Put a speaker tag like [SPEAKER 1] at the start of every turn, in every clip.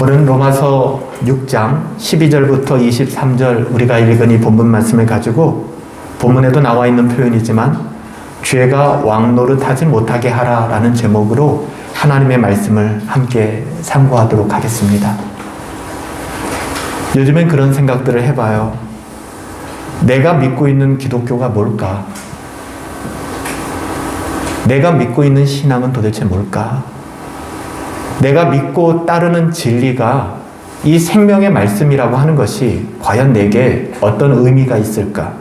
[SPEAKER 1] 오늘 로마서 6장 12절부터 23절 우리가 읽은 이 본문 말씀을 가지고 본문에도 나와 있는 표현이지만 죄가 왕노릇하지 못하게 하라라는 제목으로 하나님의 말씀을 함께 상고하도록 하겠습니다. 요즘엔 그런 생각들을 해봐요. 내가 믿고 있는 기독교가 뭘까? 내가 믿고 있는 신앙은 도대체 뭘까? 내가 믿고 따르는 진리가 이 생명의 말씀이라고 하는 것이 과연 내게 어떤 의미가 있을까?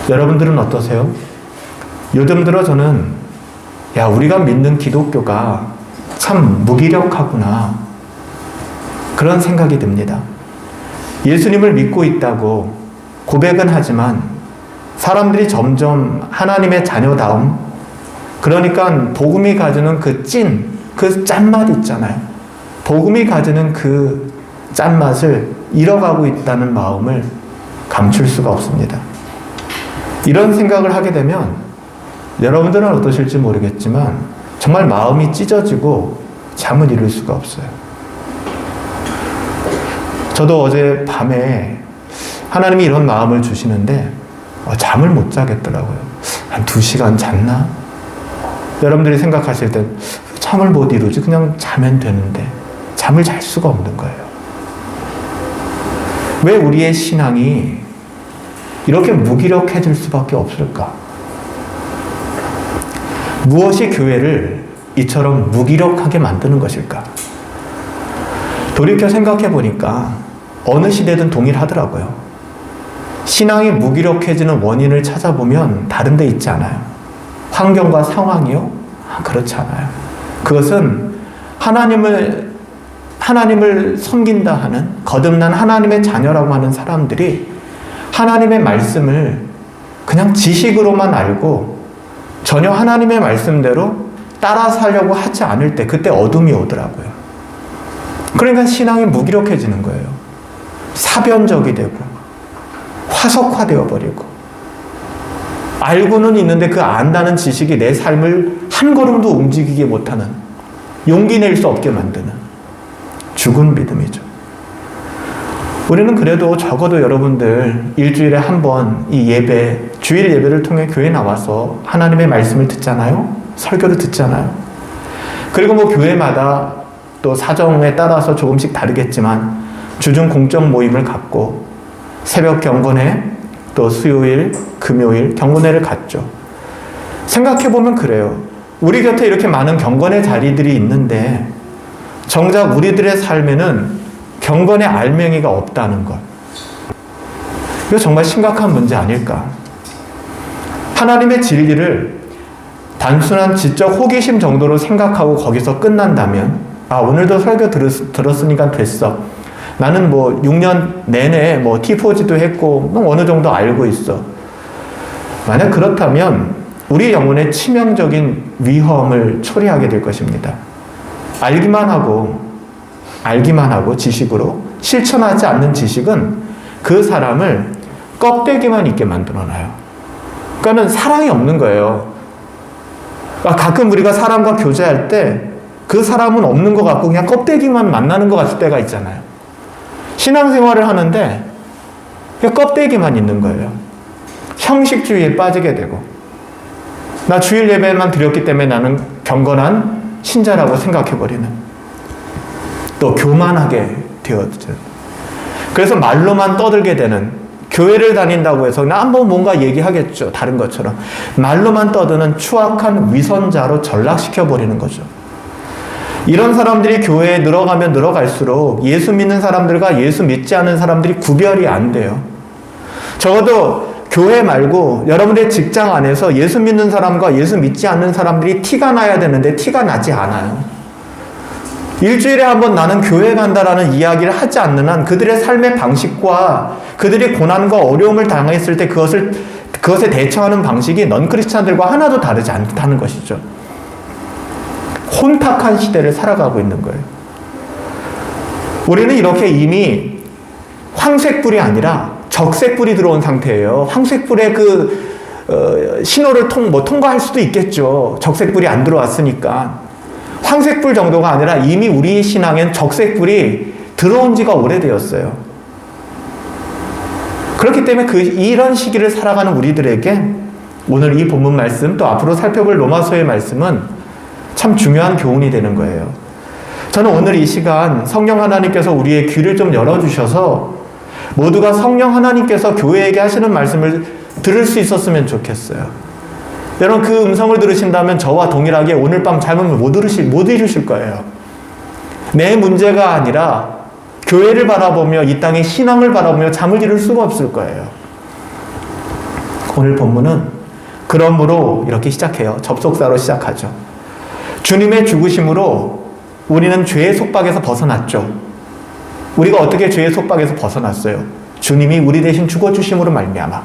[SPEAKER 1] 여러분들은 어떠세요? 요즘 들어 저는 우리가 믿는 기독교가 참 무기력하구나 그런 생각이 듭니다. 예수님을 믿고 있다고 고백은 하지만 사람들이 점점 하나님의 자녀다움, 그러니까 복음이 가지는 그 짠맛 있잖아요. 복음이 가지는 그 짠맛을 잃어가고 있다는 마음을 감출 수가 없습니다. 이런 생각을 하게 되면 여러분들은 어떠실지 모르겠지만 정말 마음이 찢어지고 잠을 이룰 수가 없어요. 저도 어제 밤에 하나님이 이런 마음을 주시는데 잠을 못 자겠더라고요. 한 2시간 잤나? 여러분들이 생각하실 때 잠을 못 이루지? 그냥 자면 되는데 잠을 잘 수가 없는 거예요. 왜 우리의 신앙이 이렇게 무기력해질 수밖에 없을까? 무엇이 교회를 이처럼 무기력하게 만드는 것일까? 돌이켜 생각해 보니까 어느 시대든 동일하더라고요. 신앙이 무기력해지는 원인을 찾아보면 다른 데 있지 않아요. 환경과 상황이요? 그렇지 않아요. 그것은 하나님을 섬긴다 하는 거듭난 하나님의 자녀라고 하는 사람들이 하나님의 말씀을 그냥 지식으로만 알고 전혀 하나님의 말씀대로 따라 살려고 하지 않을 때 그때 어둠이 오더라고요. 그러니까 신앙이 무기력해지는 거예요. 사변적이 되고 화석화되어 버리고 알고는 있는데 그 안다는 지식이 내 삶을 한 걸음도 움직이게 못하는, 용기 낼 수 없게 만드는 죽은 믿음이죠. 우리는 그래도 적어도 여러분들 일주일에 한 번 이 예배, 주일 예배를 통해 교회 나와서 하나님의 말씀을 듣잖아요. 설교를 듣잖아요. 그리고 교회마다 또 사정에 따라서 조금씩 다르겠지만 주중 공적 모임을 갖고 새벽 경건회, 또 수요일, 금요일 경건회를 갖죠. 생각해보면 그래요. 우리 곁에 이렇게 많은 경건회 자리들이 있는데 정작 우리들의 삶에는 경건의 알맹이가 없다는 것. 이거 정말 심각한 문제 아닐까? 하나님의 진리를 단순한 지적 호기심 정도로 생각하고 거기서 끝난다면 오늘도 설교 들었으니까 됐어. 나는 6년 내내 T4G도 했고 어느 정도 알고 있어. 만약 그렇다면 우리 영혼의 치명적인 위험을 초래하게 될 것입니다. 알기만 하고 지식으로 실천하지 않는 지식은 그 사람을 껍데기만 있게 만들어놔요. 그러니까는 사랑이 없는 거예요. 가끔 우리가 사람과 교제할 때 그 사람은 없는 것 같고 그냥 껍데기만 만나는 것 같을 때가 있잖아요. 신앙생활을 하는데 껍데기만 있는 거예요. 형식주의에 빠지게 되고 나 주일 예배만 드렸기 때문에 나는 경건한 신자라고 생각해버리는, 또 교만하게 되어져. 그래서 말로만 떠들게 되는, 교회를 다닌다고 해서 나 한번 뭔가 얘기하겠죠. 다른 것처럼 말로만 떠드는 추악한 위선자로 전락시켜버리는 거죠. 이런 사람들이 교회에 늘어가면 늘어갈수록 예수 믿는 사람들과 예수 믿지 않는 사람들이 구별이 안 돼요. 적어도 교회 말고 여러분의 직장 안에서 예수 믿는 사람과 예수 믿지 않는 사람들이 티가 나야 되는데 티가 나지 않아요. 일주일에 한 번 나는 교회 간다라는 이야기를 하지 않는 한 그들의 삶의 방식과 그들이 고난과 어려움을 당했을 때 그것에 대처하는 방식이 넌 크리스찬들과 하나도 다르지 않다는 것이죠. 혼탁한 시대를 살아가고 있는 거예요. 우리는 이렇게 이미 황색불이 아니라 적색불이 들어온 상태예요. 황색불의 신호를 통과할 수도 있겠죠. 적색불이 안 들어왔으니까. 황색불 정도가 아니라 이미 우리 신앙엔 적색불이 들어온 지가 오래되었어요. 그렇기 때문에 이런 시기를 살아가는 우리들에게 오늘 이 본문 말씀 또 앞으로 살펴볼 로마서의 말씀은 참 중요한 교훈이 되는 거예요. 저는 오늘 이 시간 성령 하나님께서 우리의 귀를 좀 열어주셔서 모두가 성령 하나님께서 교회에게 하시는 말씀을 들을 수 있었으면 좋겠어요. 여러분 그 음성을 들으신다면 저와 동일하게 오늘 밤 잠을 못 이루실 거예요. 내 문제가 아니라 교회를 바라보며 이 땅의 신앙을 바라보며 잠을 이룰 수가 없을 거예요. 오늘 본문은 그러므로 이렇게 시작해요. 접속사로 시작하죠. 주님의 죽으심으로 우리는 죄의 속박에서 벗어났죠. 우리가 어떻게 죄의 속박에서 벗어났어요? 주님이 우리 대신 죽어주심으로 말미암아.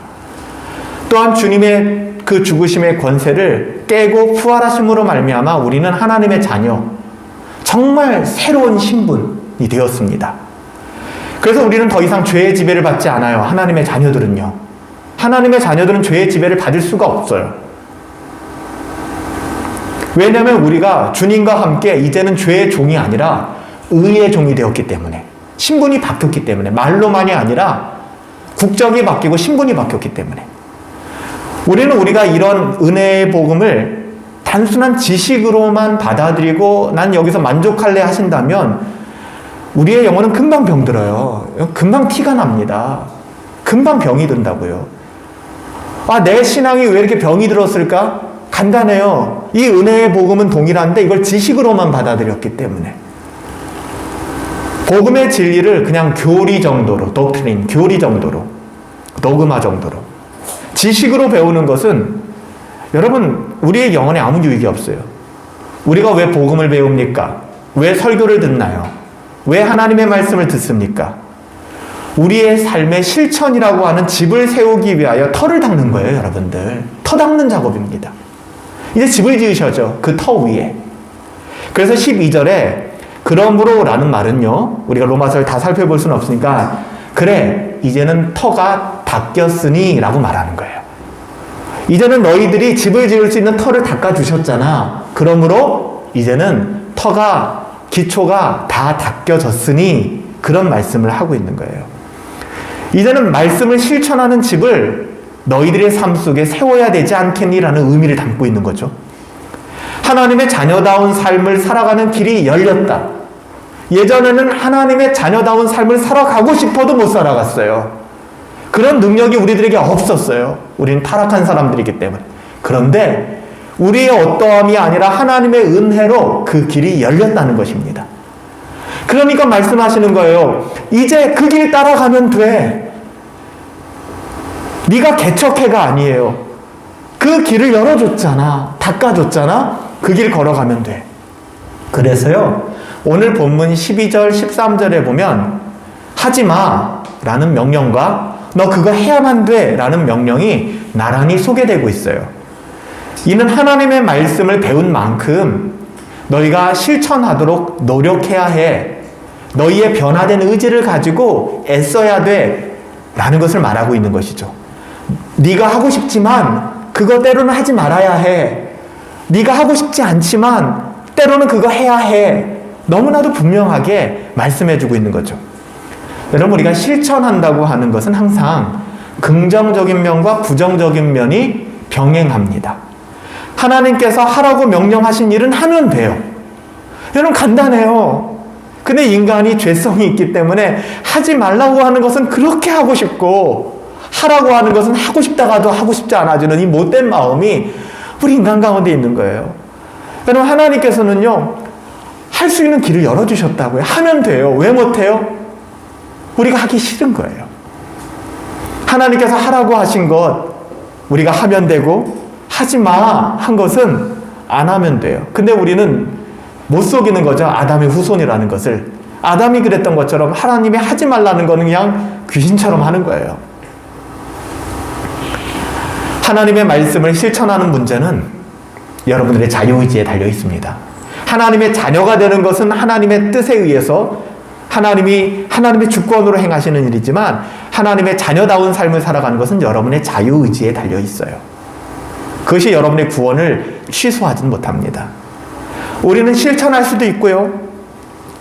[SPEAKER 1] 또한 주님의 그 죽으심의 권세를 깨고 부활하심으로 말미암아 우리는 하나님의 자녀, 정말 새로운 신분이 되었습니다. 그래서 우리는 더 이상 죄의 지배를 받지 않아요. 하나님의 자녀들은요. 하나님의 자녀들은 죄의 지배를 받을 수가 없어요. 왜냐하면 우리가 주님과 함께 이제는 죄의 종이 아니라 의의 종이 되었기 때문에, 신분이 바뀌었기 때문에, 말로만이 아니라 국적이 바뀌고 신분이 바뀌었기 때문에 우리는 우리가 이런 은혜의 복음을 단순한 지식으로만 받아들이고 난 여기서 만족할래 하신다면 우리의 영혼은 금방 병들어요. 금방 티가 납니다. 금방 병이 든다고요. 아, 내 신앙이 왜 이렇게 병이 들었을까? 간단해요. 이 은혜의 복음은 동일한데 이걸 지식으로만 받아들였기 때문에. 복음의 진리를 그냥 교리 정도로, 독트린, 교리 정도로, 도그마 정도로 지식으로 배우는 것은 여러분 우리의 영혼에 아무 유익이 없어요. 우리가 왜 복음을 배웁니까? 왜 설교를 듣나요? 왜 하나님의 말씀을 듣습니까? 우리의 삶의 실천이라고 하는 집을 세우기 위하여 터를 닦는 거예요, 여러분들. 터 닦는 작업입니다. 이제 집을 지으셔죠. 그 터 위에. 그래서 12절에 그러므로 라는 말은요, 우리가 로마서를 다 살펴볼 수는 없으니까 그래 이제는 터가 닦였으니 라고 말하는 거예요. 이제는 너희들이 집을 지을 수 있는 터를 닦아주셨잖아. 그러므로 이제는 터가, 기초가 다 닦여졌으니 그런 말씀을 하고 있는 거예요. 이제는 말씀을 실천하는 집을 너희들의 삶 속에 세워야 되지 않겠니라는 의미를 담고 있는 거죠. 하나님의 자녀다운 삶을 살아가는 길이 열렸다. 예전에는 하나님의 자녀다운 삶을 살아가고 싶어도 못 살아갔어요. 그런 능력이 우리들에게 없었어요. 우리는 타락한 사람들이기 때문에. 그런데 우리의 어떠함이 아니라 하나님의 은혜로 그 길이 열렸다는 것입니다. 그러니까 말씀하시는 거예요. 이제 그 길 따라가면 돼. 네가 개척해가 아니에요. 그 길을 열어줬잖아. 닦아줬잖아. 그 길 걸어가면 돼. 그래서요, 오늘 본문 12절, 13절에 보면 하지마 라는 명령과 너 그거 해야만 돼 라는 명령이 나란히 소개되고 있어요. 이는 하나님의 말씀을 배운 만큼 너희가 실천하도록 노력해야 해. 너희의 변화된 의지를 가지고 애써야 돼 라는 것을 말하고 있는 것이죠. 네가 하고 싶지만 그거 때로는 하지 말아야 해. 네가 하고 싶지 않지만 때로는 그거 해야 해. 너무나도 분명하게 말씀해주고 있는 거죠. 여러분, 우리가 실천한다고 하는 것은 항상 긍정적인 면과 부정적인 면이 병행합니다. 하나님께서 하라고 명령하신 일은 하면 돼요. 여러분, 간단해요. 근데 인간이 죄성이 있기 때문에 하지 말라고 하는 것은 그렇게 하고 싶고 하라고 하는 것은 하고 싶다가도 하고 싶지 않아지는 이 못된 마음이 우리 인간 가운데 있는 거예요. 여러분, 하나님께서는요, 할 수 있는 길을 열어주셨다고요. 하면 돼요. 왜 못해요? 우리가 하기 싫은 거예요. 하나님께서 하라고 하신 것 우리가 하면 되고 하지 마 한 것은 안 하면 돼요. 근데 우리는 못 속이는 거죠. 아담의 후손이라는 것을. 아담이 그랬던 것처럼 하나님이 하지 말라는 거는 그냥 귀신처럼 하는 거예요. 하나님의 말씀을 실천하는 문제는 여러분들의 자유의지에 달려 있습니다. 하나님의 자녀가 되는 것은 하나님의 뜻에 의해서 하나님의 주권으로 행하시는 일이지만 하나님의 자녀다운 삶을 살아가는 것은 여러분의 자유의지에 달려 있어요. 그것이 여러분의 구원을 취소하지는 못합니다. 우리는 실천할 수도 있고요,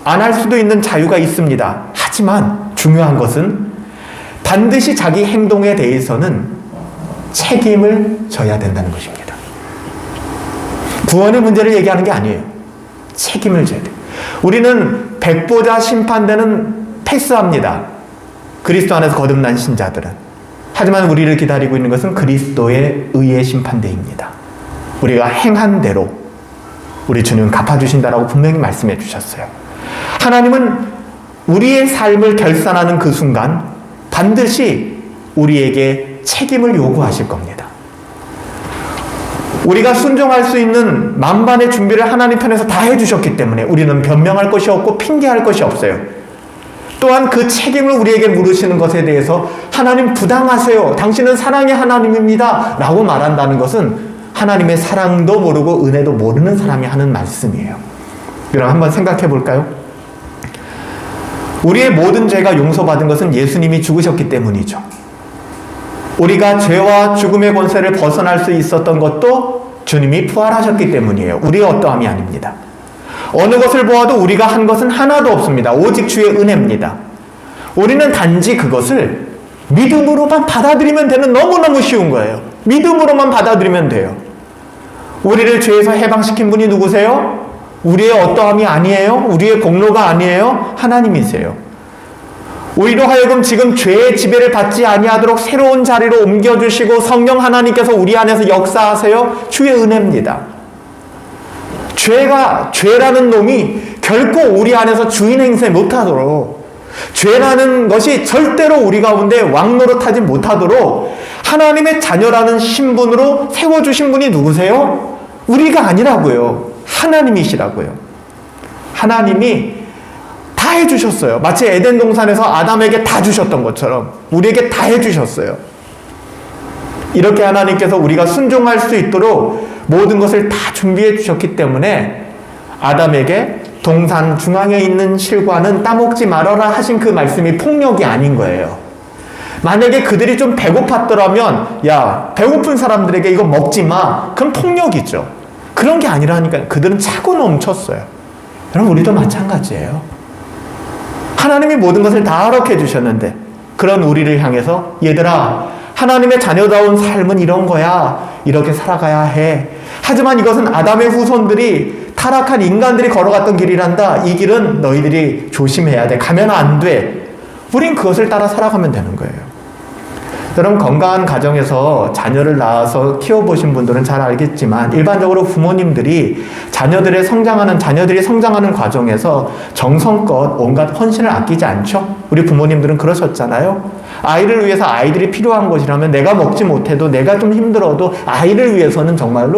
[SPEAKER 1] 안 할 수도 있는 자유가 있습니다. 하지만 중요한 것은 반드시 자기 행동에 대해서는 책임을 져야 된다는 것입니다. 구원의 문제를 얘기하는 게 아니에요. 책임을 져야 돼요. 우리는 백보자 심판대는 패스합니다. 그리스도 안에서 거듭난 신자들은. 하지만 우리를 기다리고 있는 것은 그리스도의 의의 심판대입니다. 우리가 행한 대로 우리 주님은 갚아주신다라고 분명히 말씀해 주셨어요. 하나님은 우리의 삶을 결산하는 그 순간 반드시 우리에게 책임을 요구하실 겁니다. 우리가 순종할 수 있는 만반의 준비를 하나님 편에서 다 해주셨기 때문에 우리는 변명할 것이 없고 핑계할 것이 없어요. 또한 그 책임을 우리에게 물으시는 것에 대해서 하나님 부당하세요, 당신은 사랑의 하나님입니다 라고 말한다는 것은 하나님의 사랑도 모르고 은혜도 모르는 사람이 하는 말씀이에요. 그럼 한번 생각해 볼까요? 우리의 모든 죄가 용서받은 것은 예수님이 죽으셨기 때문이죠. 우리가 죄와 죽음의 권세를 벗어날 수 있었던 것도 주님이 부활하셨기 때문이에요. 우리의 어떠함이 아닙니다. 어느 것을 보아도 우리가 한 것은 하나도 없습니다. 오직 주의 은혜입니다. 우리는 단지 그것을 믿음으로만 받아들이면 되는, 너무너무 쉬운 거예요. 믿음으로만 받아들이면 돼요. 우리를 죄에서 해방시킨 분이 누구세요? 우리의 어떠함이 아니에요. 우리의 공로가 아니에요. 하나님이세요. 우리로 하여금 지금 죄의 지배를 받지 아니하도록 새로운 자리로 옮겨주시고 성령 하나님께서 우리 안에서 역사하세요. 주의 은혜입니다. 죄라는 놈이 결코 우리 안에서 주인 행세 못하도록, 죄라는 것이 절대로 우리 가운데 왕노릇하지 못하도록 하나님의 자녀라는 신분으로 세워주신 분이 누구세요? 우리가 아니라고요. 하나님이시라고요. 하나님이 다 해주셨어요. 마치 에덴 동산에서 아담에게 다 주셨던 것처럼 우리에게 다 해주셨어요. 이렇게 하나님께서 우리가 순종할 수 있도록 모든 것을 다 준비해 주셨기 때문에 아담에게 동산 중앙에 있는 실과는 따먹지 말아라 하신 그 말씀이 폭력이 아닌 거예요. 만약에 그들이 좀 배고팠더라면, 야, 배고픈 사람들에게 이거 먹지 마, 그럼 폭력이죠. 그런 게 아니라니까요. 그들은 차고 넘쳤어요. 여러분, 우리도 마찬가지예요. 하나님이 모든 것을 다 허락해 주셨는데 그런 우리를 향해서, 얘들아, 하나님의 자녀다운 삶은 이런 거야. 이렇게 살아가야 해. 하지만 이것은 아담의 후손들이, 타락한 인간들이 걸어갔던 길이란다. 이 길은 너희들이 조심해야 돼. 가면 안 돼. 우린 그것을 따라 살아가면 되는 거예요. 여러분, 건강한 가정에서 자녀를 낳아서 키워보신 분들은 잘 알겠지만 일반적으로 부모님들이 자녀들이 성장하는 과정에서 정성껏 온갖 헌신을 아끼지 않죠? 우리 부모님들은 그러셨잖아요. 아이를 위해서 아이들이 필요한 것이라면 내가 먹지 못해도, 내가 좀 힘들어도 아이를 위해서는 정말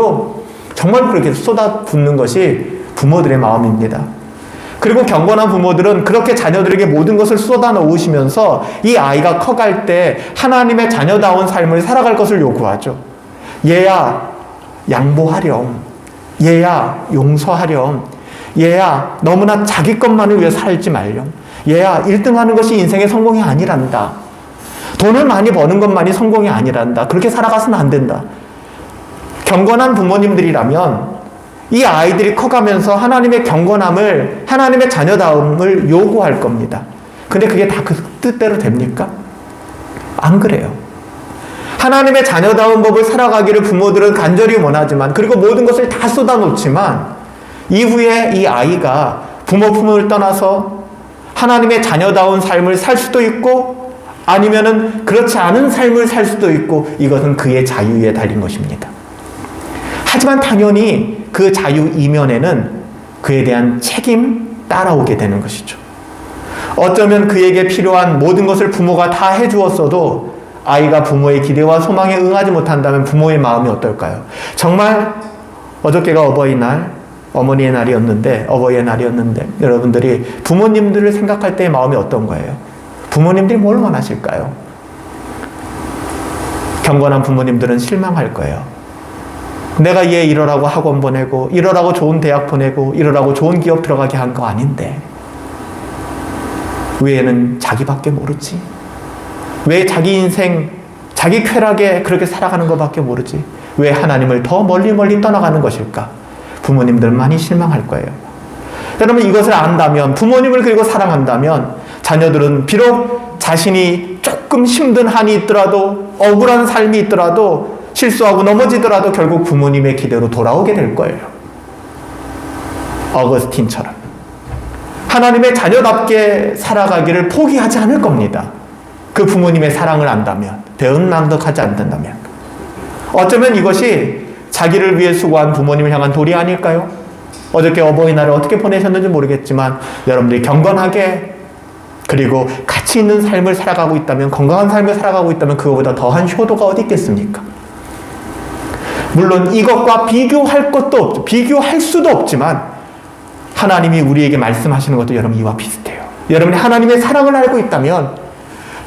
[SPEAKER 1] 그렇게 쏟아붓는 것이 부모들의 마음입니다. 그리고 경건한 부모들은 그렇게 자녀들에게 모든 것을 쏟아 놓으시면서 이 아이가 커갈 때 하나님의 자녀다운 삶을 살아갈 것을 요구하죠. 얘야, 양보하렴. 얘야, 용서하렴. 얘야, 너무나 자기 것만을 위해 살지 말렴. 얘야, 1등 하는 것이 인생의 성공이 아니란다. 돈을 많이 버는 것만이 성공이 아니란다. 그렇게 살아가서는 안 된다. 경건한 부모님들이라면 이 아이들이 커가면서 하나님의 경건함을, 하나님의 자녀다움을 요구할 겁니다. 근데 그게 다 그 뜻대로 됩니까? 안 그래요. 하나님의 자녀다운 법을 살아가기를 부모들은 간절히 원하지만, 그리고 모든 것을 다 쏟아놓지만 이후에 이 아이가 부모 품을 떠나서 하나님의 자녀다운 삶을 살 수도 있고 아니면은 그렇지 않은 삶을 살 수도 있고, 이것은 그의 자유에 달린 것입니다. 하지만 당연히 그 자유 이면에는 그에 대한 책임 따라오게 되는 것이죠. 어쩌면 그에게 필요한 모든 것을 부모가 다 해주었어도 아이가 부모의 기대와 소망에 응하지 못한다면 부모의 마음이 어떨까요? 정말 어저께가 어버이날, 어머니의 날이었는데, 여러분들이 부모님들을 생각할 때의 마음이 어떤 거예요? 부모님들이 뭘 원하실까요? 경건한 부모님들은 실망할 거예요. 내가 얘 이러라고 학원 보내고, 이러라고 좋은 대학 보내고, 이러라고 좋은 기업 들어가게 한 거 아닌데 왜 얘는 자기밖에 모르지? 왜 자기 인생, 자기 쾌락에 그렇게 살아가는 것밖에 모르지? 왜 하나님을 더 멀리 떠나가는 것일까? 부모님들은 많이 실망할 거예요. 여러분, 이것을 안다면, 부모님을 그리고 사랑한다면 자녀들은 비록 자신이 조금 힘든 한이 있더라도, 억울한 삶이 있더라도, 실수하고 넘어지더라도 결국 부모님의 기대로 돌아오게 될 거예요. 어거스틴처럼 하나님의 자녀답게 살아가기를 포기하지 않을 겁니다. 그 부모님의 사랑을 안다면, 대응낭독하지 않는다면. 어쩌면 이것이 자기를 위해 수고한 부모님을 향한 도리 아닐까요? 어저께 어버이날을 어떻게 보내셨는지 모르겠지만 여러분들이 경건하게 그리고 가치 있는 삶을 살아가고 있다면, 건강한 삶을 살아가고 있다면 그거보다 더한 효도가 어디 있겠습니까? 물론 이것과 비교할 것도 없죠. 비교할 수도 없지만 하나님이 우리에게 말씀하시는 것도 여러분 이와 비슷해요. 여러분이 하나님의 사랑을 알고 있다면,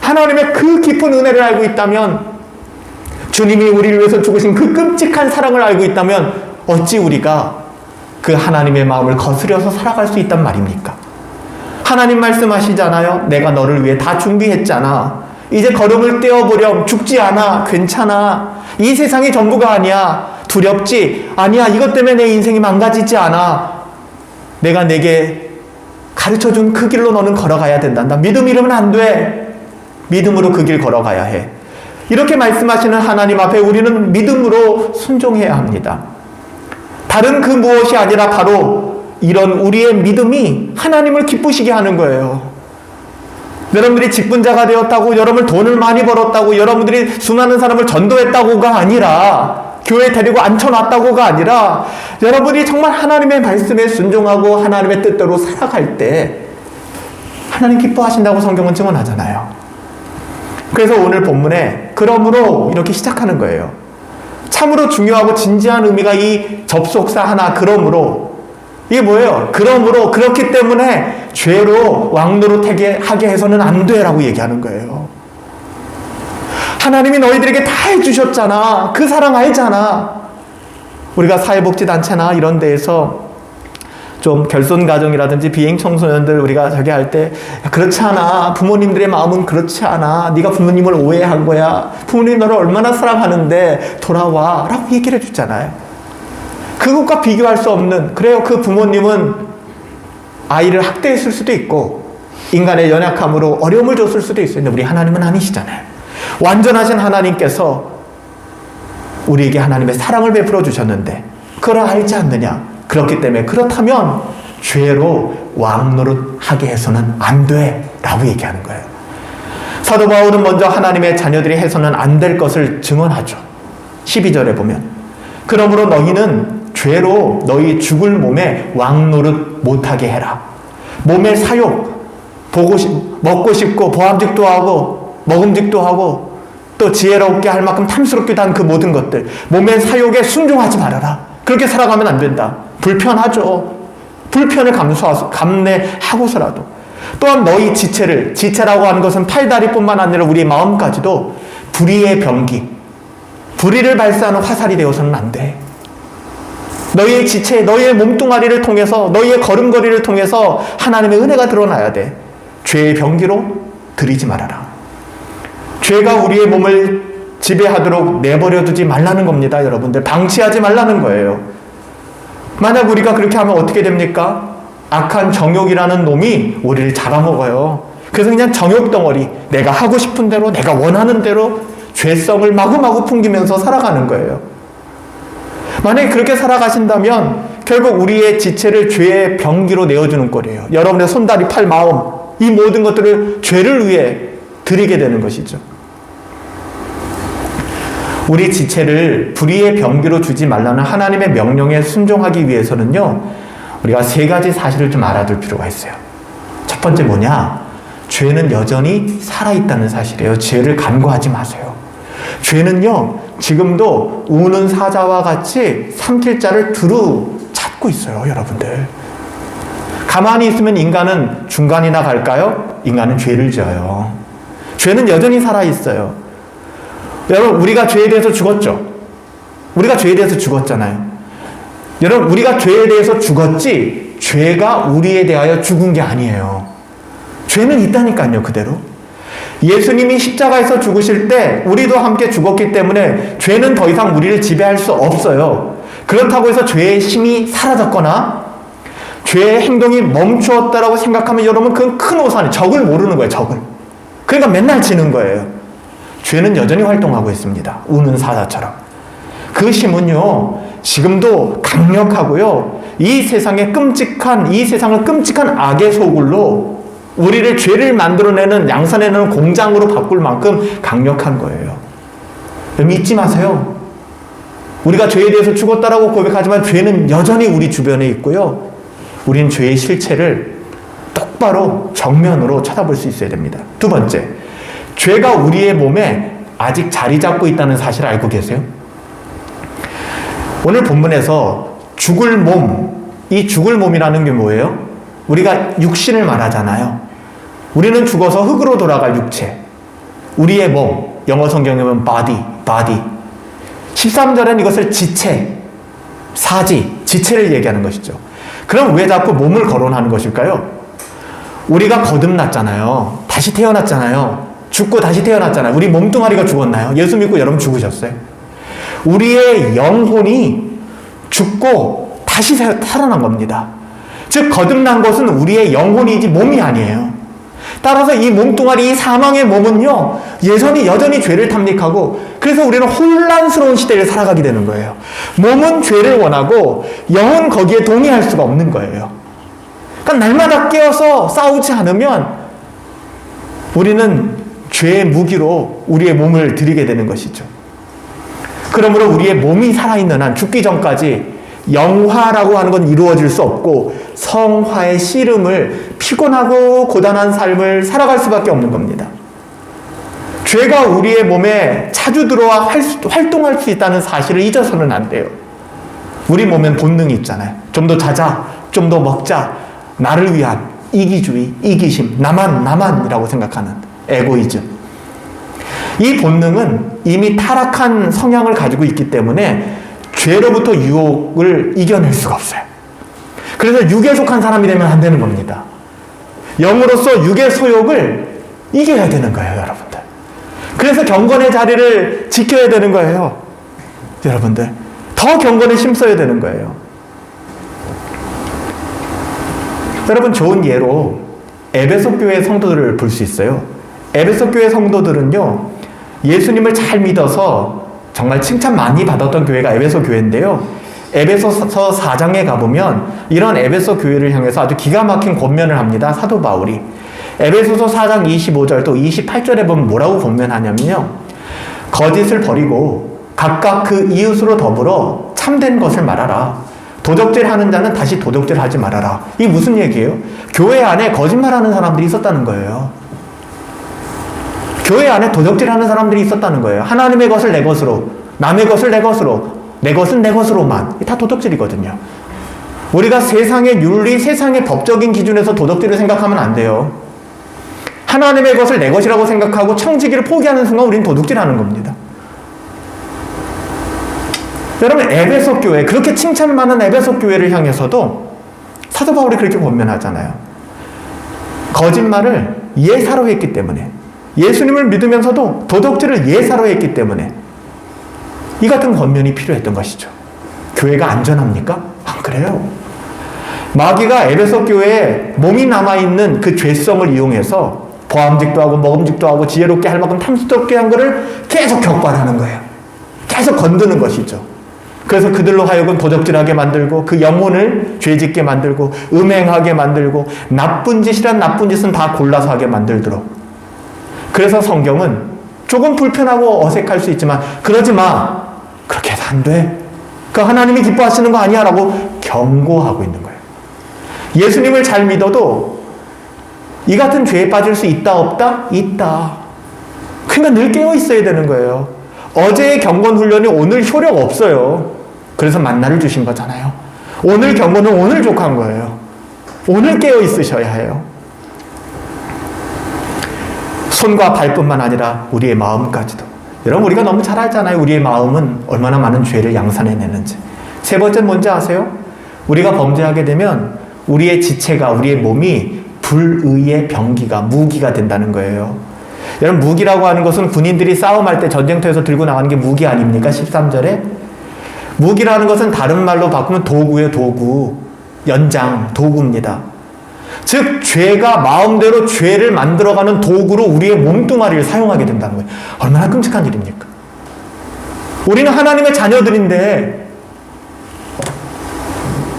[SPEAKER 1] 하나님의 그 깊은 은혜를 알고 있다면, 주님이 우리를 위해서 죽으신 그 끔찍한 사랑을 알고 있다면 어찌 우리가 그 하나님의 마음을 거스려서 살아갈 수 있단 말입니까? 하나님 말씀하시잖아요. 내가 너를 위해 다 준비했잖아. 이제 걸음을 떼어보렴. 죽지 않아. 괜찮아. 이 세상이 전부가 아니야. 두렵지? 아니야. 이것 때문에 내 인생이 망가지지 않아. 내가 내게 가르쳐준 그 길로 너는 걸어가야 된단다. 믿음 잃으면 안 돼. 믿음으로 그 길 걸어가야 해. 이렇게 말씀하시는 하나님 앞에 우리는 믿음으로 순종해야 합니다. 다른 그 무엇이 아니라 바로 이런 우리의 믿음이 하나님을 기쁘시게 하는 거예요. 여러분들이 직분자가 되었다고, 여러분들 돈을 많이 벌었다고, 여러분들이 수많은 사람을 전도했다고가 아니라, 교회에 데리고 앉혀놨다고가 아니라, 여러분이 정말 하나님의 말씀에 순종하고 하나님의 뜻대로 살아갈 때 하나님 기뻐하신다고 성경은 증언하잖아요. 그래서 오늘 본문에 그러므로 이렇게 시작하는 거예요. 참으로 중요하고 진지한 의미가 이 접속사 하나, 그러므로. 이게 뭐예요? 그러므로, 그렇기 때문에 죄로 왕노릇하게 하게 해서는 안 돼라고 얘기하는 거예요. 하나님이 너희들에게 다 해주셨잖아. 그 사랑 알잖아. 우리가 사회복지단체나 이런 데에서 좀 결손가정이라든지 비행청소년들 우리가 저기 할 때, 그렇지 않아. 부모님들의 마음은 그렇지 않아. 네가 부모님을 오해한 거야. 부모님이 너를 얼마나 사랑하는데 돌아와 라고 얘기를 해주잖아요. 그것과 비교할 수 없는, 그래요, 그 부모님은 아이를 학대했을 수도 있고 인간의 연약함으로 어려움을 줬을 수도 있어요. 근데 우리 하나님은 아니시잖아요. 완전하신 하나님께서 우리에게 하나님의 사랑을 베풀어 주셨는데 그걸 알지 않느냐. 그렇기 때문에 그렇다면 죄로 왕노릇하게 해서는 안 돼 라고 얘기하는 거예요. 사도 바울은 먼저 하나님의 자녀들이 해서는 안 될 것을 증언하죠. 12절에 보면 그러므로 너희는 죄로 너희 죽을 몸에 왕노릇 못하게 해라. 몸의 사욕, 먹고 싶고 보암직도 하고 먹음직도 하고 또 지혜롭게 할 만큼 탐스럽기도 한 그 모든 것들, 몸의 사욕에 순종하지 말아라. 그렇게 살아가면 안 된다. 불편하죠. 불편을 감내하고서라도 또한 너희 지체라고 하는 것은 팔다리뿐만 아니라 우리의 마음까지도 불의의 병기, 불의를 발사하는 화살이 되어서는 안 돼. 너희의 지체, 너희의 몸뚱아리를 통해서, 너희의 걸음걸이를 통해서 하나님의 은혜가 드러나야 돼. 죄의 병기로 들이지 말아라. 죄가 우리의 몸을 지배하도록 내버려두지 말라는 겁니다. 여러분들 방치하지 말라는 거예요. 만약 우리가 그렇게 하면 어떻게 됩니까? 악한 정욕이라는 놈이 우리를 잡아먹어요. 그래서 그냥 정욕 덩어리, 내가 하고 싶은 대로, 내가 원하는 대로 죄성을 마구마구 풍기면서 살아가는 거예요. 만약에 그렇게 살아가신다면 결국 우리의 지체를 죄의 병기로 내어주는 거예요. 여러분의 손다리, 팔, 마음, 이 모든 것들을 죄를 위해 드리게 되는 것이죠. 우리 지체를 불의의 병기로 주지 말라는 하나님의 명령에 순종하기 위해서는요, 우리가 세 가지 사실을 좀 알아둘 필요가 있어요. 첫 번째 뭐냐? 죄는 여전히 살아있다는 사실이에요. 죄를 간과하지 마세요. 죄는요, 지금도 우는 사자와 같이 삼킬 자를 두루 찾고 있어요, 여러분들. 가만히 있으면 인간은 중간이나 갈까요? 인간은 죄를 지어요. 죄는 여전히 살아있어요. 여러분, 우리가 죄에 대해서 죽었죠? 우리가 죄에 대해서 죽었잖아요. 여러분, 우리가 죄에 대해서 죽었지, 죄가 우리에 대하여 죽은 게 아니에요. 죄는 있다니까요, 그대로. 예수님이 십자가에서 죽으실 때 우리도 함께 죽었기 때문에 죄는 더 이상 우리를 지배할 수 없어요. 그렇다고 해서 죄의 힘이 사라졌거나 죄의 행동이 멈추었다라고 생각하면 여러분 그건 큰 오산이 적을 모르는 거예요. 적을. 그러니까 맨날 지는 거예요. 죄는 여전히 활동하고 있습니다. 우는 사자처럼. 그 힘은요 지금도 강력하고요 이 세상을 끔찍한 악의 소굴로 우리를 죄를 만들어내는 양산해내는 공장으로 바꿀 만큼 강력한 거예요. 믿지 마세요. 우리가 죄에 대해서 죽었다라고 고백하지만 죄는 여전히 우리 주변에 있고요. 우리는 죄의 실체를 똑바로 정면으로 쳐다볼 수 있어야 됩니다. 두 번째, 죄가 우리의 몸에 아직 자리 잡고 있다는 사실을 알고 계세요? 오늘 본문에서 죽을 몸, 이 죽을 몸이라는 게 뭐예요? 우리가 육신을 말하잖아요. 우리는 죽어서 흙으로 돌아갈 육체. 우리의 몸, 영어 성경에 보면 body. 13절은 이것을 지체, 사지, 지체를 얘기하는 것이죠. 그럼 왜 자꾸 몸을 거론하는 것일까요? 우리가 거듭났잖아요. 다시 태어났잖아요. 죽고 다시 태어났잖아요. 우리 몸뚱아리가 죽었나요? 예수 믿고 여러분 죽으셨어요? 우리의 영혼이 죽고 다시 살아난 겁니다. 즉 거듭난 것은 우리의 영혼이지 몸이 아니에요. 따라서 이 몸뚱아리, 이 사망의 몸은요 여전히 죄를 탐닉하고 그래서 우리는 혼란스러운 시대를 살아가게 되는 거예요. 몸은 죄를 원하고 영은 거기에 동의할 수가 없는 거예요. 그러니까 날마다 깨어서 싸우지 않으면 우리는 죄의 무기로 우리의 몸을 드리게 되는 것이죠. 그러므로 우리의 몸이 살아있는 한 죽기 전까지 영화라고 하는 건 이루어질 수 없고 성화의 씨름을 피곤하고 고단한 삶을 살아갈 수밖에 없는 겁니다. 죄가 우리의 몸에 자주 들어와 활동할 수 있다는 사실을 잊어서는 안 돼요. 우리 몸엔 본능이 있잖아요. 좀 더 자자, 좀 더 먹자, 나를 위한 이기주의, 이기심, 나만이라고 생각하는 에고이즘. 이 본능은 이미 타락한 성향을 가지고 있기 때문에 죄로부터 유혹을 이겨낼 수가 없어요. 그래서 육에 속한 사람이 되면 안 되는 겁니다. 영으로서 육의 소욕을 이겨야 되는 거예요, 여러분들. 그래서 경건의 자리를 지켜야 되는 거예요. 여러분들, 더 경건에 힘써야 되는 거예요. 여러분, 좋은 예로 에베소 교회 성도들을 볼 수 있어요. 에베소 교회 성도들은요, 예수님을 잘 믿어서 정말 칭찬 많이 받았던 교회가 에베소 교회인데요. 에베소서 4장에 가보면 이런 에베소 교회를 향해서 아주 기가 막힌 권면을 합니다. 사도 바울이. 에베소서 4장 25절 또 28절에 보면 뭐라고 권면하냐면요. 거짓을 버리고 각각 그 이웃으로 더불어 참된 것을 말하라. 도적질하는 자는 다시 도적질하지 말아라. 이게 무슨 얘기예요? 교회 안에 거짓말하는 사람들이 있었다는 거예요. 교회 안에 도적질하는 사람들이 있었다는 거예요. 하나님의 것을 내 것으로, 남의 것을 내 것으로, 내 것은 내 것으로만. 다 도덕질이거든요. 우리가 세상의 윤리, 세상의 법적인 기준에서 도덕질을 생각하면 안 돼요. 하나님의 것을 내 것이라고 생각하고 청지기를 포기하는 순간 우리는 도둑질하는 겁니다. 여러분, 에베소 교회, 그렇게 칭찬 많은 에베소 교회를 향해서도 사도 바울이 그렇게 권면하잖아요. 거짓말을 예사로 했기 때문에, 예수님을 믿으면서도 도덕질을 예사로 했기 때문에 이 같은 권면이 필요했던 것이죠. 교회가 안전합니까? 안 그래요. 마귀가 에베소 교회에 몸이 남아있는 그 죄성을 이용해서 보암직도 하고 먹음직도 하고 지혜롭게 할 만큼 탐스럽게 한 거를 계속 격발하는 거예요. 계속 건드는 것이죠. 그래서 그들로 하여금 도적질하게 만들고 그 영혼을 죄짓게 만들고 음행하게 만들고 나쁜 짓이란 나쁜 짓은 다 골라서 하게 만들도록. 그래서 성경은 조금 불편하고 어색할 수 있지만 그러지 마. 그렇게 해서 안 돼. 그 하나님이 기뻐하시는 거 아니야 라고 경고하고 있는 거예요. 예수님을 잘 믿어도 이 같은 죄에 빠질 수 있다 없다? 있다. 그러니까 늘 깨어 있어야 되는 거예요. 어제의 경건 훈련이 오늘 효력 없어요. 그래서 만나를 주신 거잖아요. 오늘 경건은 오늘 족한 거예요. 오늘 깨어 있으셔야 해요. 손과 발뿐만 아니라 우리의 마음까지도. 여러분, 우리가 너무 잘 알잖아요. 우리의 마음은 얼마나 많은 죄를 양산해내는지. 세 번째는 뭔지 아세요? 우리가 범죄하게 되면 우리의 지체가, 우리의 몸이 불의의 병기가, 무기가 된다는 거예요. 여러분, 무기라고 하는 것은 군인들이 싸움할 때 전쟁터에서 들고 나가는 게 무기 아닙니까? 13절에. 무기라는 것은 다른 말로 바꾸면 도구예요, 도구. 연장, 도구입니다. 즉, 죄가 마음대로 죄를 만들어가는 도구로 우리의 몸뚱아리를 사용하게 된다는 거예요. 얼마나 끔찍한 일입니까? 우리는 하나님의 자녀들인데,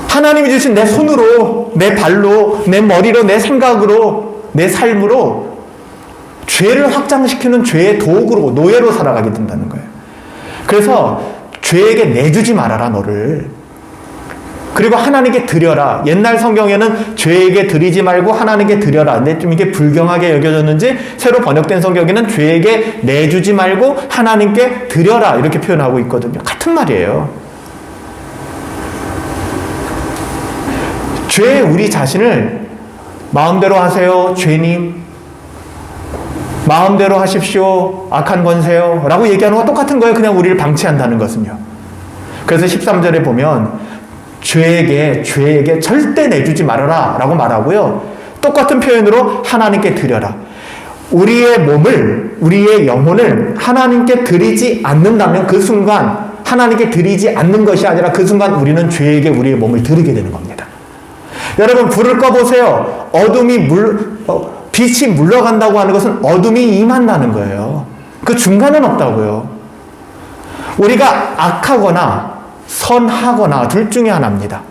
[SPEAKER 1] 하나님이 주신 내 손으로, 내 발로, 내 머리로, 내 생각으로, 내 삶으로 죄를 확장시키는 죄의 도구로, 노예로 살아가게 된다는 거예요. 그래서 죄에게 내주지 말아라, 너를. 그리고 하나님께 드려라. 옛날 성경에는 죄에게 드리지 말고 하나님께 드려라. 근데 좀 이게 불경하게 여겨졌는지 새로 번역된 성경에는 죄에게 내주지 말고 하나님께 드려라. 이렇게 표현하고 있거든요. 같은 말이에요. 죄에 우리 자신을 마음대로 하세요, 죄님. 마음대로 하십시오, 악한 권세요. 라고 얘기하는 거와 똑같은 거예요. 그냥 우리를 방치한다는 것은요. 그래서 13절에 보면 죄에게 절대 내주지 말아라 라고 말하고요. 똑같은 표현으로 하나님께 드려라. 우리의 몸을, 우리의 영혼을 하나님께 드리지 않는다면 그 순간 하나님께 드리지 않는 것이 아니라 그 순간 우리는 죄에게 우리의 몸을 드리게 되는 겁니다. 여러분, 불을 꺼보세요. 빛이 물러간다고 하는 것은 어둠이 임한다는 거예요. 그 중간은 없다고요. 우리가 악하거나 선하거나 둘 중에 하나입니다.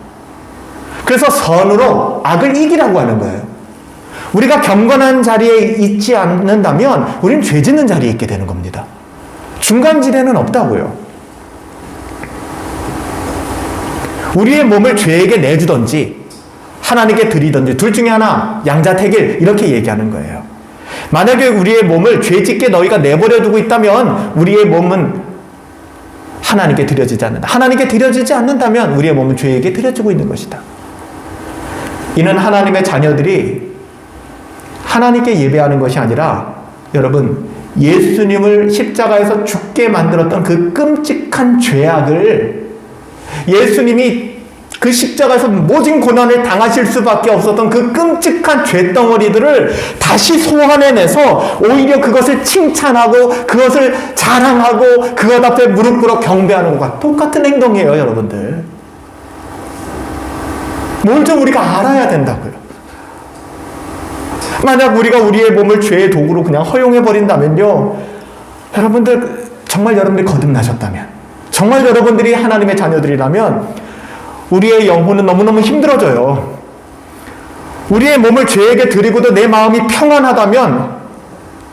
[SPEAKER 1] 그래서 선으로 악을 이기라고 하는 거예요. 우리가 경건한 자리에 있지 않는다면 우리는 죄 짓는 자리에 있게 되는 겁니다. 중간지대는 없다고요. 우리의 몸을 죄에게 내주든지 하나님께 드리든지 둘 중에 하나, 양자택일, 이렇게 얘기하는 거예요. 만약에 우리의 몸을 죄짓게 너희가 내버려 두고 있다면 우리의 몸은 하나님께 드려지지 않는다. 하나님께 드려지지 않는다면 우리의 몸은 죄에게 드려지고 있는 것이다. 이는 하나님의 자녀들이 하나님께 예배하는 것이 아니라, 여러분, 예수님을 십자가에서 죽게 만들었던 그 끔찍한 죄악을, 예수님이 그 십자가에서 모진 고난을 당하실 수밖에 없었던 그 끔찍한 죄덩어리들을 다시 소환해내서 오히려 그것을 칭찬하고 그것을 자랑하고 그것 앞에 무릎 꿇어 경배하는 것과 똑같은 행동이에요, 여러분들. 뭘 좀 우리가 알아야 된다고요. 만약 우리가 우리의 몸을 죄의 도구로 그냥 허용해버린다면요, 여러분들, 정말 여러분들이 거듭나셨다면, 정말 여러분들이 하나님의 자녀들이라면 우리의 영혼은 너무너무 힘들어져요. 우리의 몸을 죄에게 드리고도 내 마음이 평안하다면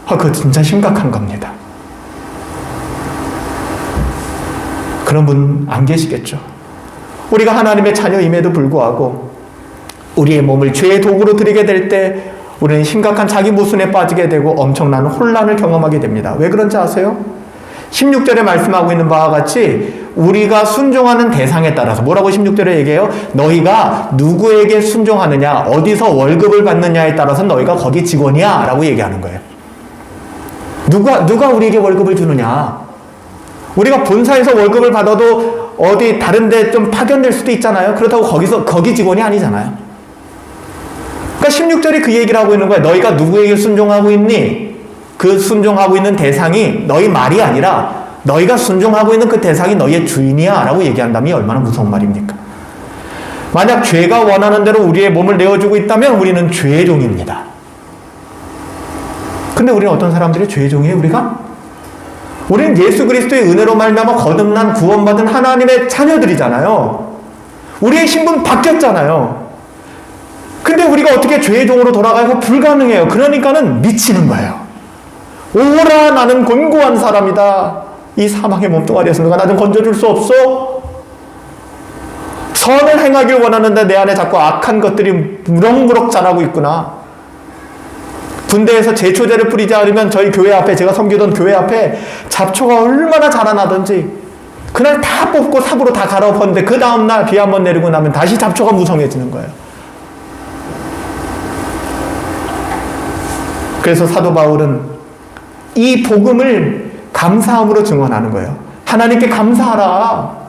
[SPEAKER 1] 그거 진짜 심각한 겁니다. 그런 분 안 계시겠죠. 우리가 하나님의 자녀임에도 불구하고 우리의 몸을 죄의 도구로 드리게 될 때 우리는 심각한 자기 모순에 빠지게 되고 엄청난 혼란을 경험하게 됩니다. 왜 그런지 아세요? 16절에 말씀하고 있는 바와 같이 우리가 순종하는 대상에 따라서, 뭐라고 16절에 얘기해요? 너희가 누구에게 순종하느냐, 어디서 월급을 받느냐에 따라서 너희가 거기 직원이야 라고 얘기하는 거예요. 누가 우리에게 월급을 주느냐? 우리가 본사에서 월급을 받아도 어디 다른 데 좀 파견될 수도 있잖아요. 그렇다고 거기 직원이 아니잖아요. 그러니까 16절이 그 얘기를 하고 있는 거예요. 너희가 누구에게 순종하고 있니? 그 순종하고 있는 대상이 너희 말이 아니라 너희가 순종하고 있는 그 대상이 너희의 주인이야 라고 얘기한다면 얼마나 무서운 말입니까? 만약 죄가 원하는 대로 우리의 몸을 내어주고 있다면 우리는 죄의 종입니다. 근데 우리는 어떤 사람들이 죄의 종이에요, 우리가? 우리는 예수 그리스도의 은혜로 말미암아 거듭난 구원받은 하나님의 자녀들이잖아요. 우리의 신분 바뀌었잖아요. 근데 우리가 어떻게 죄의 종으로 돌아가고 불가능해요. 그러니까는 미치는 거예요. 오라, 나는 곤고한 사람이다. 이 사망의 몸뚱아리에서 누가 나 좀 건져줄 수 없어? 선을 행하길 원하는데 내 안에 자꾸 악한 것들이 무럭무럭 자라고 있구나. 군대에서 제초제를 뿌리지 않으면 저희 교회 앞에, 제가 섬기던 교회 앞에 잡초가 얼마나 자라나던지 그날 다 뽑고 삽으로 다 갈아엎었는데 그 다음날 비 한번 내리고 나면 다시 잡초가 무성해지는 거예요. 그래서 사도 바울은 이 복음을 감사함으로 증언하는 거예요. 하나님께 감사하라.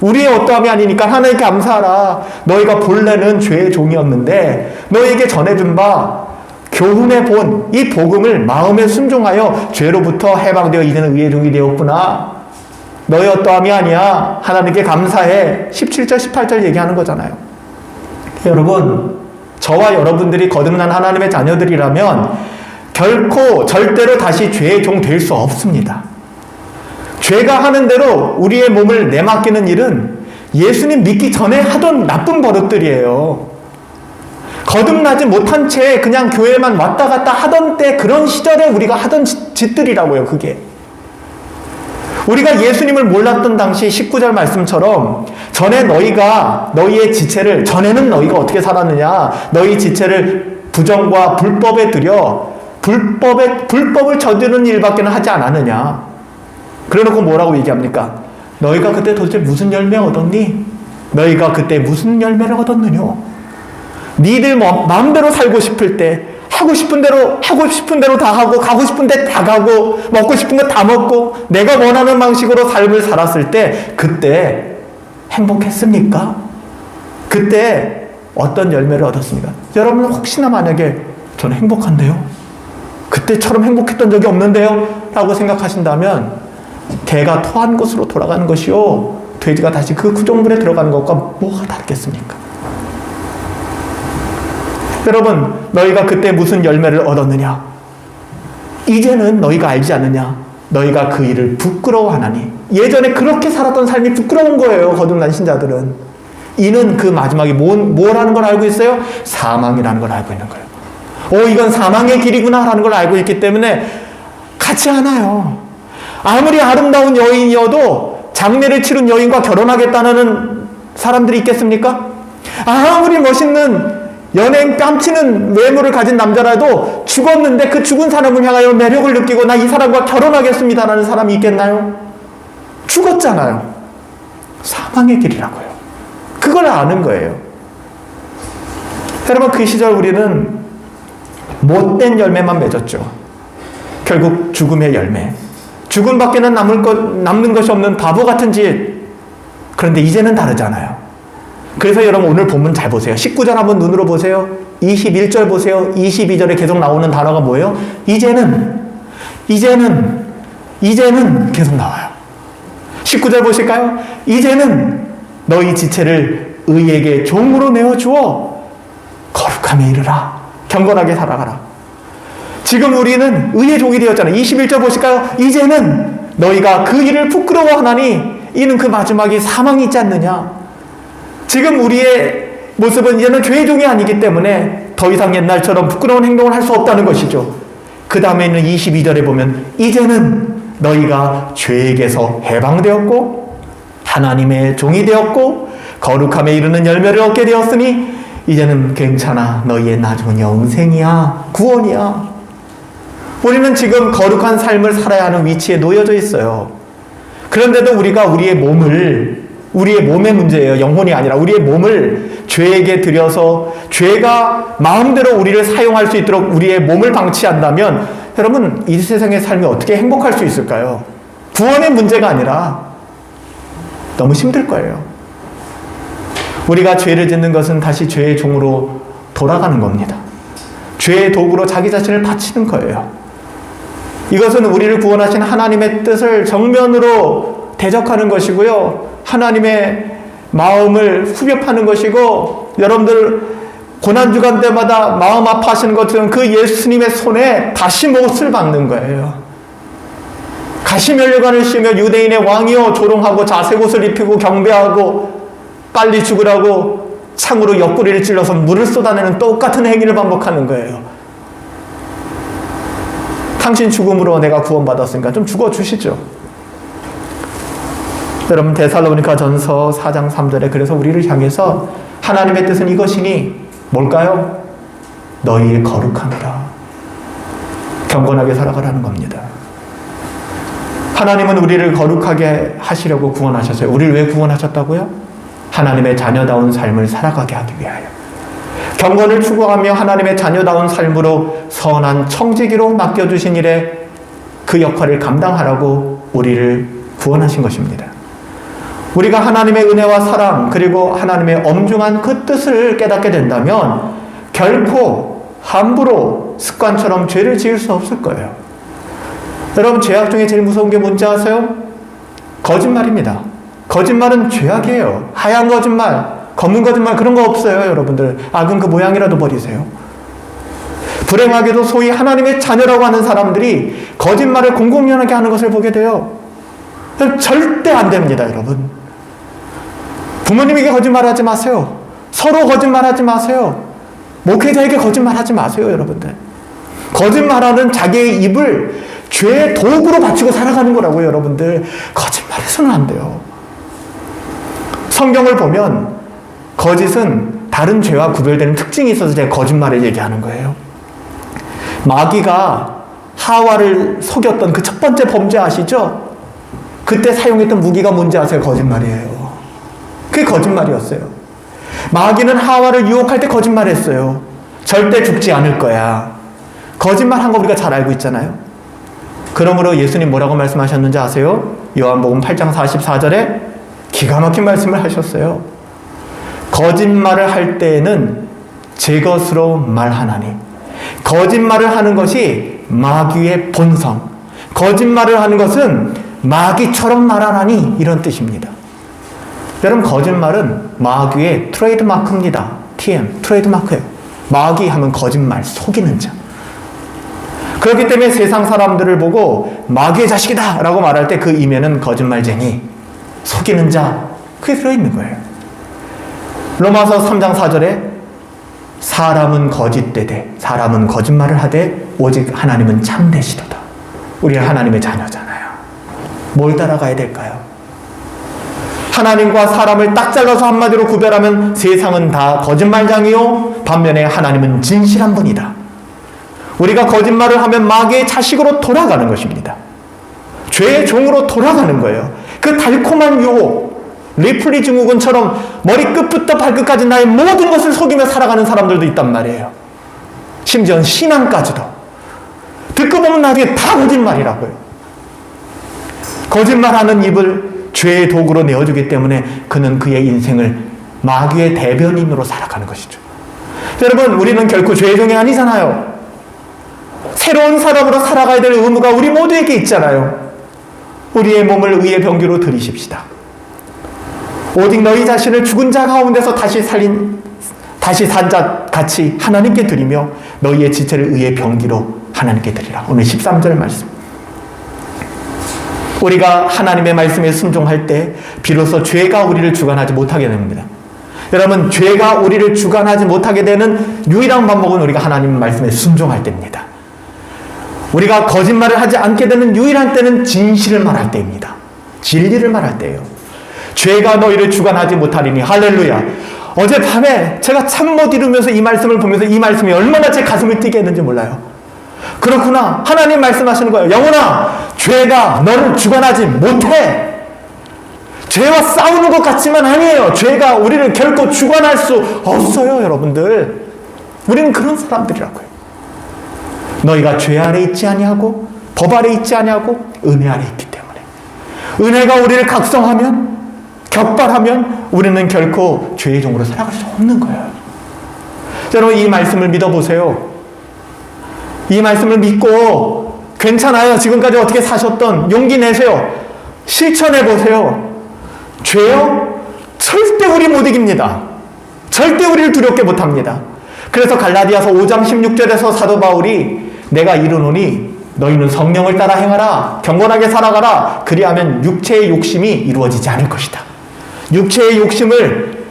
[SPEAKER 1] 우리의 어떠함이 아니니까 하나님께 감사하라. 너희가 본래는 죄의 종이었는데 너희에게 전해준 바 교훈의 본 이 복음을 마음에 순종하여 죄로부터 해방되어 이제는 의의 종이 되었구나. 너의 어떠함이 아니야. 하나님께 감사해. 17절, 18절 얘기하는 거잖아요. 여러분, 저와 여러분들이 거듭난 하나님의 자녀들이라면 결코 절대로 다시 죄의 종 될 수 없습니다. 죄가 하는 대로 우리의 몸을 내맡기는 일은 예수님 믿기 전에 하던 나쁜 버릇들이에요. 거듭나지 못한 채 그냥 교회만 왔다 갔다 하던 때 그런 시절에 우리가 하던 짓들이라고요, 그게. 우리가 예수님을 몰랐던 당시 19절 말씀처럼 전에 너희가 너희의 지체를, 전에는 너희가 어떻게 살았느냐, 너희 지체를 부정과 불법에 들여 불법을 저지르는 일밖에는 하지 않았느냐. 그래놓고 뭐라고 얘기합니까? 너희가 그때 도대체 무슨 열매 얻었니? 너희가 그때 무슨 열매를 얻었느냐? 니들 마음대로 살고 싶을 때 하고 싶은 대로 다 하고, 가고 싶은 데 다 가고, 먹고 싶은 거 다 먹고, 내가 원하는 방식으로 삶을 살았을 때 그때 행복했습니까? 그때 어떤 열매를 얻었습니까? 여러분 혹시나 만약에 저는 행복한데요? 그때처럼 행복했던 적이 없는데요? 라고 생각하신다면 개가 토한 곳으로 돌아가는 것이요, 돼지가 다시 그 구정물에 들어가는 것과 뭐가 다르겠습니까? 여러분, 너희가 그때 무슨 열매를 얻었느냐? 이제는 너희가 알지 않느냐? 너희가 그 일을 부끄러워하나니. 예전에 그렇게 살았던 삶이 부끄러운 거예요, 거듭난 신자들은. 이는 그 마지막에 뭐라는 걸 알고 있어요? 사망이라는 걸 알고 있는 거예요. 이건 사망의 길이구나 라는 걸 알고 있기 때문에 가지 않아요. 아무리 아름다운 여인이어도 장례를 치른 여인과 결혼하겠다는 사람들이 있겠습니까? 아무리 멋있는 연예인 뺨치는 외모를 가진 남자라도 죽었는데 그 죽은 사람을 향하여 매력을 느끼고 나 이 사람과 결혼하겠습니다라는 사람이 있겠나요? 죽었잖아요. 사망의 길이라고요. 그걸 아는 거예요. 여러분, 그 시절 우리는 못된 열매만 맺었죠. 결국 죽음의 열매. 죽음밖에는 남는 것이 없는 바보 같은 짓. 그런데 이제는 다르잖아요. 그래서 여러분 오늘 본문 잘 보세요. 19절 한번 눈으로 보세요. 21절 보세요. 22절에 계속 나오는 단어가 뭐예요? 이제는 계속 나와요. 19절 보실까요? 이제는 너희 지체를 의에게 종으로 내어주어 거룩함에 이르라. 경건하게 살아가라. 지금 우리는 의의 종이 되었잖아요. 21절 보실까요? 이제는 너희가 그 일을 부끄러워하나니 이는 그 마지막이 사망이 있지 않느냐. 지금 우리의 모습은 이제는 죄의 종이 아니기 때문에 더 이상 옛날처럼 부끄러운 행동을 할 수 없다는 것이죠. 그 다음에 있는 22절에 보면 이제는 너희가 죄에게서 해방되었고 하나님의 종이 되었고 거룩함에 이르는 열매를 얻게 되었으니 이제는 괜찮아. 너희의 나중은 영생이야. 구원이야. 우리는 지금 거룩한 삶을 살아야 하는 위치에 놓여져 있어요. 그런데도 우리가 우리의 몸의 문제예요. 영혼이 아니라 우리의 몸을 죄에게 들여서 죄가 마음대로 우리를 사용할 수 있도록 우리의 몸을 방치한다면 여러분 이 세상의 삶이 어떻게 행복할 수 있을까요? 구원의 문제가 아니라 너무 힘들 거예요. 우리가 죄를 짓는 것은 다시 죄의 종으로 돌아가는 겁니다. 죄의 도구로 자기 자신을 바치는 거예요. 이것은 우리를 구원하신 하나님의 뜻을 정면으로 대적하는 것이고요. 하나님의 마음을 후벼파는 것이고, 여러분들 고난주간 때마다 마음 아파하시는 것처럼 그 예수님의 손에 다시 못을 박는 거예요. 가시면류관을 씌우며 유대인의 왕이요 조롱하고 자색옷을 입히고 경배하고 빨리 죽으라고 창으로 옆구리를 찔러서 물을 쏟아내는 똑같은 행위를 반복하는 거예요. 당신 죽음으로 내가 구원받았으니까 좀 죽어주시죠. 여러분 데살로니가 전서 4장 3절에 그래서 우리를 향해서 하나님의 뜻은 이것이니 뭘까요? 너희의 거룩함이라. 경건하게 살아가라는 겁니다. 하나님은 우리를 거룩하게 하시려고 구원하셨어요. 우리를 왜 구원하셨다고요? 하나님의 자녀다운 삶을 살아가게 하기 위하여. 경건을 추구하며 하나님의 자녀다운 삶으로 선한 청지기로 맡겨주신 일에 그 역할을 감당하라고 우리를 구원하신 것입니다. 우리가 하나님의 은혜와 사랑 그리고 하나님의 엄중한 그 뜻을 깨닫게 된다면 결코 함부로 습관처럼 죄를 지을 수 없을 거예요. 여러분 죄악 중에 제일 무서운 게 뭔지 아세요? 거짓말입니다. 거짓말은 죄악이에요. 하얀 거짓말, 검은 거짓말 그런 거 없어요, 여러분들. 악은 그 모양이라도 버리세요. 불행하게도 소위 하나님의 자녀라고 하는 사람들이 거짓말을 공공연하게 하는 것을 보게 돼요. 절대 안 됩니다, 여러분. 부모님에게 거짓말하지 마세요. 서로 거짓말하지 마세요. 목회자에게 거짓말하지 마세요, 여러분들. 거짓말하는 자기의 입을 죄의 도구로 바치고 살아가는 거라고요, 여러분들. 거짓말해서는 안 돼요. 성경을 보면 거짓은 다른 죄와 구별되는 특징이 있어서 제가 거짓말을 얘기하는 거예요. 마귀가 하와를 속였던 그 첫 번째 범죄 아시죠? 그때 사용했던 무기가 뭔지 아세요? 거짓말이에요. 그게 거짓말이었어요. 마귀는 하와를 유혹할 때 거짓말했어요. 절대 죽지 않을 거야. 거짓말한 거 우리가 잘 알고 있잖아요. 그러므로 예수님 뭐라고 말씀하셨는지 아세요? 요한복음 8장 44절에 기가 막힌 말씀을 하셨어요. 거짓말을 할 때에는 제 것으로 말하나니. 거짓말을 하는 것이 마귀의 본성. 거짓말을 하는 것은 마귀처럼 말하나니 이런 뜻입니다. 여러분, 거짓말은 마귀의 트레이드마크입니다. TM, 트레이드마크예요. 마귀 하면 거짓말, 속이는 자. 그렇기 때문에 세상 사람들을 보고 마귀의 자식이다 라고 말할 때 그 이면은 거짓말쟁이, 속이는 자, 그게 들어있는 거예요. 로마서 3장 4절에 사람은 거짓되되 사람은 거짓말을 하되 오직 하나님은 참되시도다. 우리는 하나님의 자녀잖아요. 뭘 따라가야 될까요? 하나님과 사람을 딱 잘라서 한마디로 구별하면 세상은 다 거짓말장이요 반면에 하나님은 진실한 분이다. 우리가 거짓말을 하면 마귀의 자식으로 돌아가는 것입니다. 죄의 종으로 돌아가는 거예요. 그 달콤한 유혹, 리플리 증후군처럼 머리끝부터 발끝까지 나의 모든 것을 속이며 살아가는 사람들도 있단 말이에요. 심지어는 신앙까지도. 듣고 보면 나중에 다 거짓말이라고요. 거짓말하는 입을 죄의 도구로 내어주기 때문에 그는 그의 인생을 마귀의 대변인으로 살아가는 것이죠. 여러분, 우리는 결코 죄의 종이 아니잖아요. 새로운 사람으로 살아가야 될 의무가 우리 모두에게 있잖아요. 우리의 몸을 의의 병기로 들이십시다. 오직 너희 자신을 죽은 자 가운데서 다시 산 자 같이 하나님께 드리며 너희의 지체를 의의 병기로 하나님께 드리라. 오늘 13절 말씀. 우리가 하나님의 말씀에 순종할 때 비로소 죄가 우리를 주관하지 못하게 됩니다. 여러분, 죄가 우리를 주관하지 못하게 되는 유일한 방법은 우리가 하나님 말씀에 순종할 때입니다. 우리가 거짓말을 하지 않게 되는 유일한 때는 진실을 말할 때입니다. 진리를 말할 때예요. 죄가 너희를 주관하지 못하리니. 할렐루야. 어젯밤에 제가 잠 못 이루면서 이 말씀을 보면서 이 말씀이 얼마나 제 가슴을 뛰게 했는지 몰라요. 그렇구나. 하나님 말씀하시는 거예요. 영혼아, 죄가 너를 주관하지 못해. 죄와 싸우는 것 같지만 아니에요. 죄가 우리를 결코 주관할 수 없어요, 여러분들. 우리는 그런 사람들이라고요. 너희가 죄 아래 있지 아니하고 법 아래 있지 아니하고 은혜 아래 있기 때문에. 은혜가 우리를 각성하면, 격발하면 우리는 결코 죄의 종으로 살아갈 수 없는 거예요. 여러분, 이 말씀을 믿어보세요. 이 말씀을 믿고 괜찮아요. 지금까지 어떻게 사셨던 용기 내세요. 실천해보세요. 죄요? 절대 우리 못 이깁니다. 절대 우리를 두렵게 못합니다. 그래서 갈라디아서 5장 16절에서 사도 바울이 내가 이르노니 너희는 성령을 따라 행하라. 경건하게 살아가라. 그리하면 육체의 욕심이 이루어지지 않을 것이다. 육체의 욕심을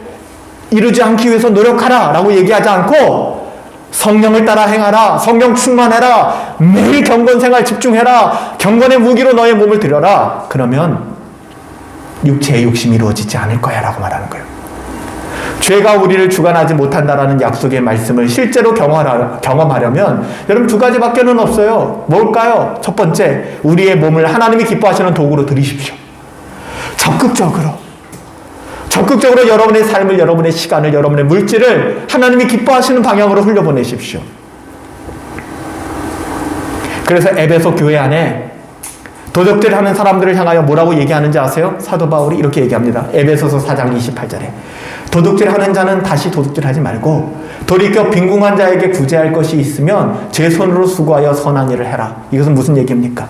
[SPEAKER 1] 이루지 않기 위해서 노력하라 라고 얘기하지 않고 성령을 따라 행하라. 성령 충만해라. 매일 경건생활 집중해라. 경건의 무기로 너의 몸을 들여라. 그러면 육체의 욕심이 이루어지지 않을 거야 라고 말하는 거예요. 죄가 우리를 주관하지 못한다라는 약속의 말씀을 실제로 경험하려면 여러분 두 가지밖에는 없어요. 뭘까요? 첫 번째, 우리의 몸을 하나님이 기뻐하시는 도구로 들이십시오. 적극적으로 여러분의 삶을, 여러분의 시간을, 여러분의 물질을 하나님이 기뻐하시는 방향으로 흘려보내십시오. 그래서 에베소 교회 안에 도적질하는 사람들을 향하여 뭐라고 얘기하는지 아세요? 사도 바울이 이렇게 얘기합니다. 에베소서 4장 28절에 도둑질하는 자는 다시 도둑질하지 말고 돌이켜 빈궁한 자에게 구제할 것이 있으면 제 손으로 수고하여 선한 일을 해라. 이것은 무슨 얘기입니까?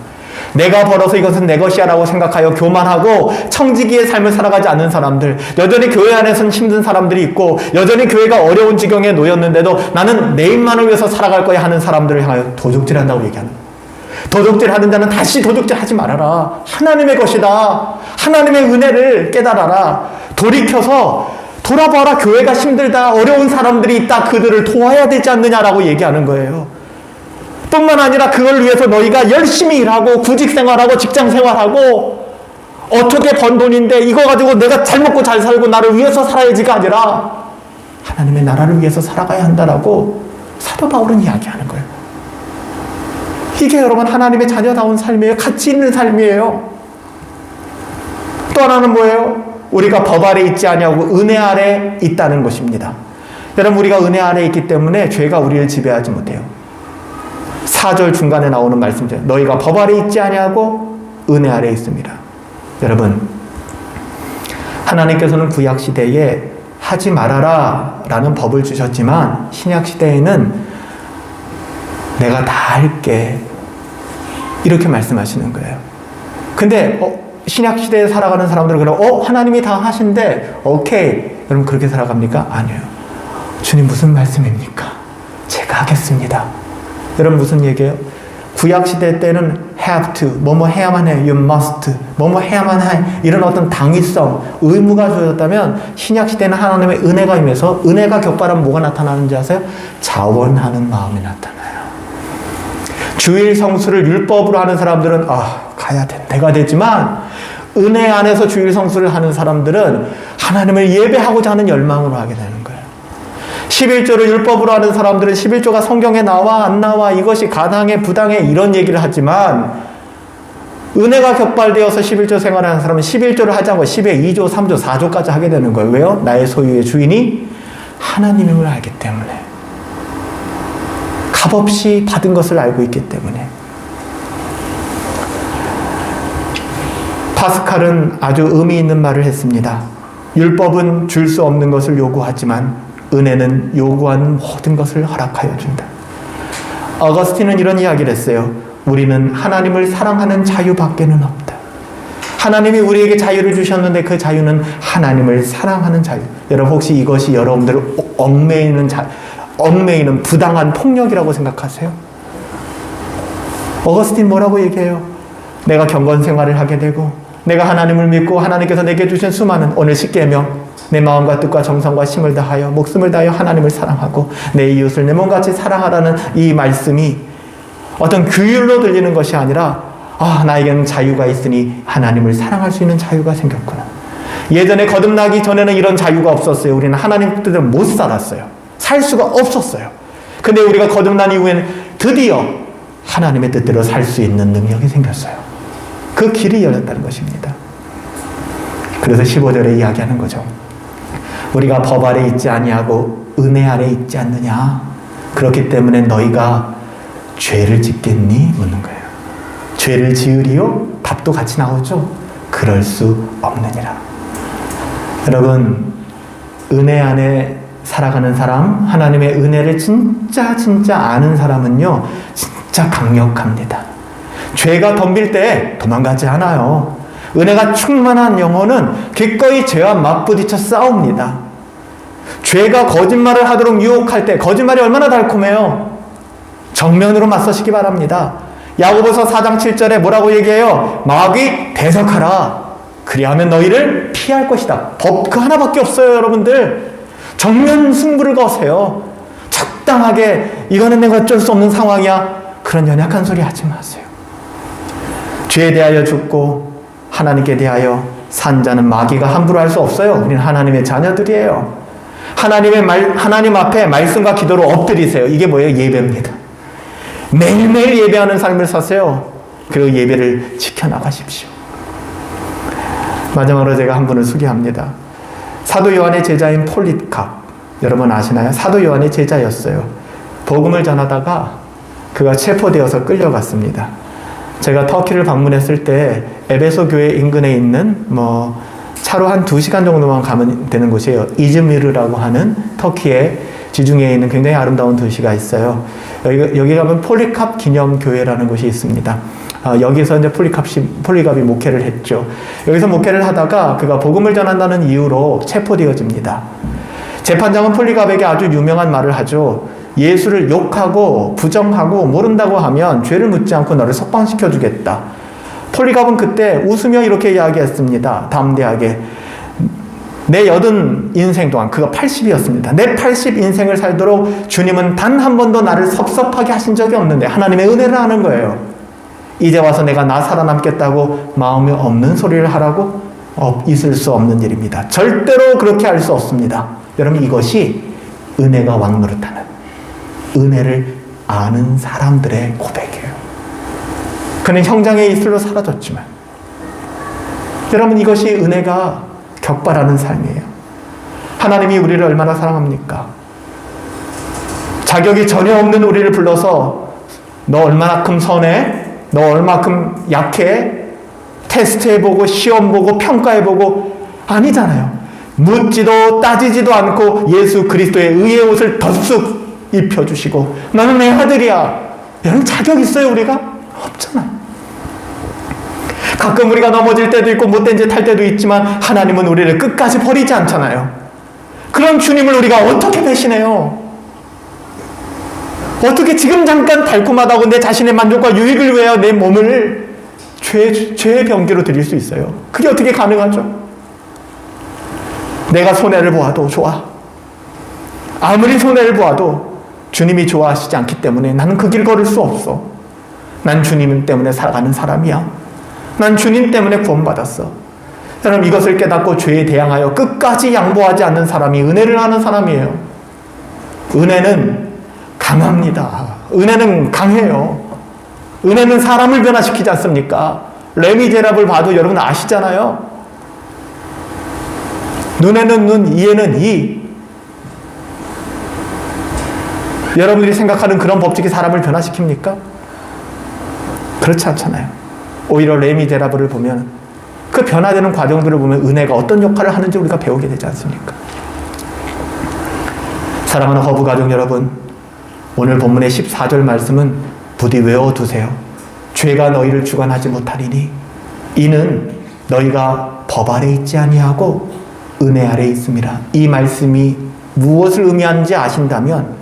[SPEAKER 1] 내가 벌어서 이것은 내 것이야 라고 생각하여 교만하고 청지기의 삶을 살아가지 않는 사람들, 여전히 교회 안에서는 힘든 사람들이 있고 여전히 교회가 어려운 지경에 놓였는데도 나는 내 입만을 위해서 살아갈 거야 하는 사람들을 향하여 도적질한다고 얘기하는 거예요. 도적질하는 자는 다시 도적질하지 말아라. 하나님의 것이다. 하나님의 은혜를 깨달아라. 돌이켜서 돌아봐라. 교회가 힘들다. 어려운 사람들이 있다. 그들을 도와야 되지 않느냐라고 얘기하는 거예요. 뿐만 아니라 그걸 위해서 너희가 열심히 일하고 구직생활하고 직장생활하고 어떻게 번 돈인데 이거 가지고 내가 잘 먹고 잘 살고 나를 위해서 살아야지가 아니라 하나님의 나라를 위해서 살아가야 한다라고 사도 바울은 이야기하는 거예요. 이게 여러분 하나님의 자녀다운 삶이에요. 가치 있는 삶이에요. 또 하나는 뭐예요? 우리가 법 아래 있지 아니하고 은혜 아래 있다는 것입니다. 여러분 우리가 은혜 아래 있기 때문에 죄가 우리를 지배하지 못해요. 4절 중간에 나오는 말씀이죠. 너희가 법 아래 있지 아니하고 은혜 아래 있습니다. 여러분 하나님께서는 구약시대에 하지 말아라 라는 법을 주셨지만 신약시대에는 내가 다 할게 이렇게 말씀하시는 거예요. 근데 신약시대에 살아가는 사람들은 그럼 하나님이 다 하신데 오케이 여러분 그렇게 살아갑니까? 아니에요. 주님 무슨 말씀입니까? 제가 하겠습니다. 여러분 무슨 얘기예요? 구약시대 때는 have to, 뭐뭐 해야만 해, you must, 뭐뭐 해야만 해 이런 어떤 당위성, 의무가 주어졌다면 신약시대는 하나님의 은혜가 임해서 은혜가 격발하면 뭐가 나타나는지 아세요? 자원하는 마음이 나타나요. 주일 성수를 율법으로 하는 사람들은 가야 돼, 내가 되지만 은혜 안에서 주일 성수를 하는 사람들은 하나님을 예배하고자 하는 열망으로 하게 되는 거예요. 11조를 율법으로 하는 사람들은 11조가 성경에 나와 안 나와 이것이 가당해 부당해 이런 얘기를 하지만 은혜가 격발되어서 11조 생활하는 사람은 11조를 하지 않고 10에 2조, 3조, 4조까지 하게 되는 거예요. 왜요? 나의 소유의 주인이 하나님임을 알기 때문에 값없이 받은 것을 알고 있기 때문에. 파스칼은 아주 의미 있는 말을 했습니다. 율법은 줄 수 없는 것을 요구하지만 은혜는 요구하는 모든 것을 허락하여 준다. 어거스틴은 이런 이야기를 했어요. 우리는 하나님을 사랑하는 자유밖에는 없다. 하나님이 우리에게 자유를 주셨는데 그 자유는 하나님을 사랑하는 자유. 여러분 혹시 이것이 여러분들을 얽매이는 부당한 폭력이라고 생각하세요? 어거스틴 뭐라고 얘기해요? 내가 경건 생활을 하게 되고 내가 하나님을 믿고 하나님께서 내게 주신 수많은 오늘 10계명 내 마음과 뜻과 정성과 힘을 다하여 목숨을 다하여 하나님을 사랑하고 내 이웃을 내 몸같이 사랑하라는 이 말씀이 어떤 규율로 들리는 것이 아니라 나에게는 자유가 있으니 하나님을 사랑할 수 있는 자유가 생겼구나. 예전에 거듭나기 전에는 이런 자유가 없었어요. 우리는 하나님 뜻대로 못 살았어요. 살 수가 없었어요. 근데 우리가 거듭난 이후에는 드디어 하나님의 뜻대로 살 수 있는 능력이 생겼어요. 그 길이 열렸다는 것입니다. 그래서 15절에 이야기하는 거죠. 우리가 법 아래 있지 아니하고 은혜 아래 있지 않느냐. 그렇기 때문에 너희가 죄를 짓겠니? 묻는 거예요. 죄를 지으리요? 답도 같이 나오죠. 그럴 수 없느니라. 여러분 은혜 안에 살아가는 사람, 하나님의 은혜를 진짜 아는 사람은요 진짜 강력합니다. 죄가 덤빌 때 도망가지 않아요. 은혜가 충만한 영혼은 기꺼이 죄와 맞부딪혀 싸웁니다. 죄가 거짓말을 하도록 유혹할 때 거짓말이 얼마나 달콤해요. 정면으로 맞서시기 바랍니다. 야고보서 4장 7절에 뭐라고 얘기해요? 마귀 대적하라. 그리하면 너희를 피할 것이다. 법 그 하나밖에 없어요. 여러분들 정면 승부를 거세요. 적당하게 이거는 내가 어쩔 수 없는 상황이야. 그런 연약한 소리 하지 마세요. 죄에 대하여 죽고 하나님께 대하여 산 자는 마귀가 함부로 할 수 없어요. 우리는 하나님의 자녀들이에요. 하나님 앞에 말씀과 기도로 엎드리세요. 이게 뭐예요? 예배입니다. 매일매일 예배하는 삶을 사세요. 그리고 예배를 지켜나가십시오. 마지막으로 제가 한 분을 소개합니다. 사도 요한의 제자인 폴리캅. 여러분 아시나요? 사도 요한의 제자였어요. 복음을 전하다가 그가 체포되어서 끌려갔습니다. 제가 터키를 방문했을 때 에베소 교회 인근에 있는 차로 한 2시간 정도만 가면 되는 곳이에요. 이즈미르라고 하는 터키의 지중해에 있는 굉장히 아름다운 도시가 있어요. 여기 가면 폴리캅 기념교회라는 곳이 있습니다. 여기서 이제 폴리갑이 목회를 했죠. 여기서 목회를 하다가 그가 복음을 전한다는 이유로 체포되어집니다. 재판장은 폴리갑에게 아주 유명한 말을 하죠. 예수를 욕하고 부정하고 모른다고 하면 죄를 묻지 않고 너를 석방시켜 주겠다. 폴리갑은 그때 웃으며 이렇게 이야기했습니다. 담대하게. 내 80인생 동안, 그가 80이었습니다. 내 80인생을 살도록 주님은 단 한 번도 나를 섭섭하게 하신 적이 없는데 하나님의 은혜를 하는 거예요. 이제 와서 내가 나 살아남겠다고 마음에 없는 소리를 하라고? 있을 수 없는 일입니다. 절대로 그렇게 할 수 없습니다. 여러분, 이것이 은혜가 왕노릇하는, 은혜를 아는 사람들의 고백이에요. 그는 형장의 이슬로 사라졌지만, 여러분, 이것이 은혜가 격발하는 삶이에요. 하나님이 우리를 얼마나 사랑합니까? 자격이 전혀 없는 우리를 불러서 너 얼마나큼 선해? 너 얼마큼 약해? 테스트해보고 시험보고 평가해보고 아니잖아요. 묻지도 따지지도 않고 예수 그리스도의 의의 옷을 덥석 입혀주시고 나는 내 아들이야. 여러분, 자격 있어요 우리가? 없잖아. 가끔 우리가 넘어질 때도 있고 못된 짓 할 때도 있지만 하나님은 우리를 끝까지 버리지 않잖아요. 그런 주님을 우리가 어떻게 배신해요? 어떻게 지금 잠깐 달콤하다고 내 자신의 만족과 유익을 위하여 내 몸을 죄의 병기로 드릴 수 있어요? 그게 어떻게 가능하죠? 내가 손해를 보아도 좋아. 아무리 손해를 보아도 주님이 좋아하시지 않기 때문에 나는 그 길 걸을 수 없어. 난 주님 때문에 살아가는 사람이야. 난 주님 때문에 구원받았어. 여러분, 이것을 깨닫고 죄에 대항하여 끝까지 양보하지 않는 사람이 은혜를 하는 사람이에요. 은혜는 강합니다. 은혜는 강해요. 은혜는 사람을 변화시키지 않습니까? 레미제라블 봐도 여러분 아시잖아요. 눈에는 눈, 이에는 이. 여러분들이 생각하는 그런 법칙이 사람을 변화시킵니까? 그렇지 않잖아요. 오히려 레미제라블을 보면 그 변화되는 과정들을 보면 은혜가 어떤 역할을 하는지 우리가 배우게 되지 않습니까? 사랑하는 허브 가족 여러분, 오늘 본문의 14절 말씀은 부디 외워두세요. 죄가 너희를 주관하지 못하리니 이는 너희가 법 아래 있지 아니하고 은혜 아래 있음이라. 이 말씀이 무엇을 의미하는지 아신다면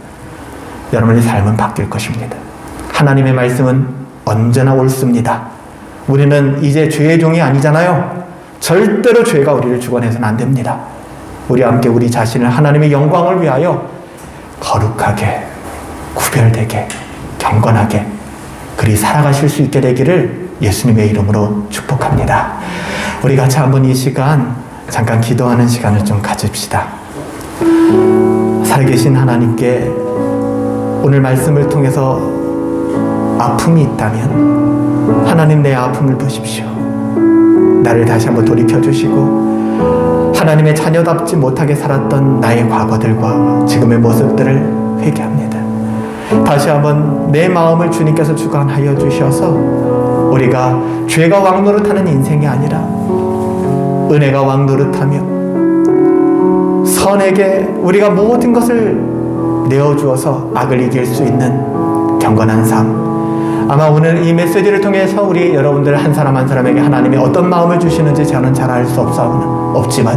[SPEAKER 1] 여러분의 삶은 바뀔 것입니다. 하나님의 말씀은 언제나 옳습니다. 우리는 이제 죄의 종이 아니잖아요. 절대로 죄가 우리를 주관해서는 안 됩니다. 우리 함께 우리 자신을 하나님의 영광을 위하여 거룩하게, 구별되게, 경건하게 그리 살아가실 수 있게 되기를 예수님의 이름으로 축복합니다. 우리 같이 한번 이 시간 잠깐 기도하는 시간을 좀 가집시다. 살아계신 하나님께 오늘 말씀을 통해서 아픔이 있다면 하나님, 내 아픔을 보십시오. 나를 다시 한번 돌이켜주시고 하나님의 자녀답지 못하게 살았던 나의 과거들과 지금의 모습들을 회개합니다. 다시 한번 내 마음을 주님께서 주관하여 주셔서 우리가 죄가 왕노릇하는 인생이 아니라 은혜가 왕노릇하며 선에게 우리가 모든 것을 내어주어서 악을 이길 수 있는 경건한 삶. 아마 오늘 이 메시지를 통해서 우리 여러분들 한 사람 한 사람에게 하나님이 어떤 마음을 주시는지 저는 잘 알 수 없지만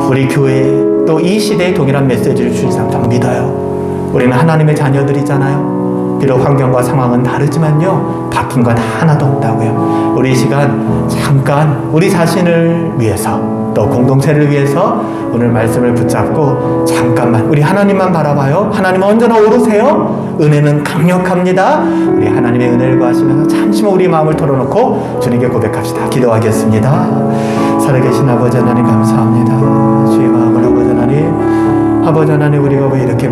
[SPEAKER 1] 우리 교회에 또 이 시대에 동일한 메시지를 주시는 점 믿어요. 우리는 하나님의 자녀들이잖아요. 비록 환경과 상황은 다르지만요, 바뀐 건 하나도 없다고요. 우리 이 시간 잠깐 우리 자신을 위해서 또 공동체를 위해서 오늘 말씀을 붙잡고 잠깐만 우리 하나님만 바라봐요. 하나님은 언제나 오르세요. 은혜는 강력합니다. 우리 하나님의 은혜를 구하시면서 잠시만 우리 마음을 털어놓고 주님께 고백합시다. 기도하겠습니다. 살아계신 아버지 하나님 감사합니다. 주의 마음을 아버지 하나님 우리가 왜 이렇게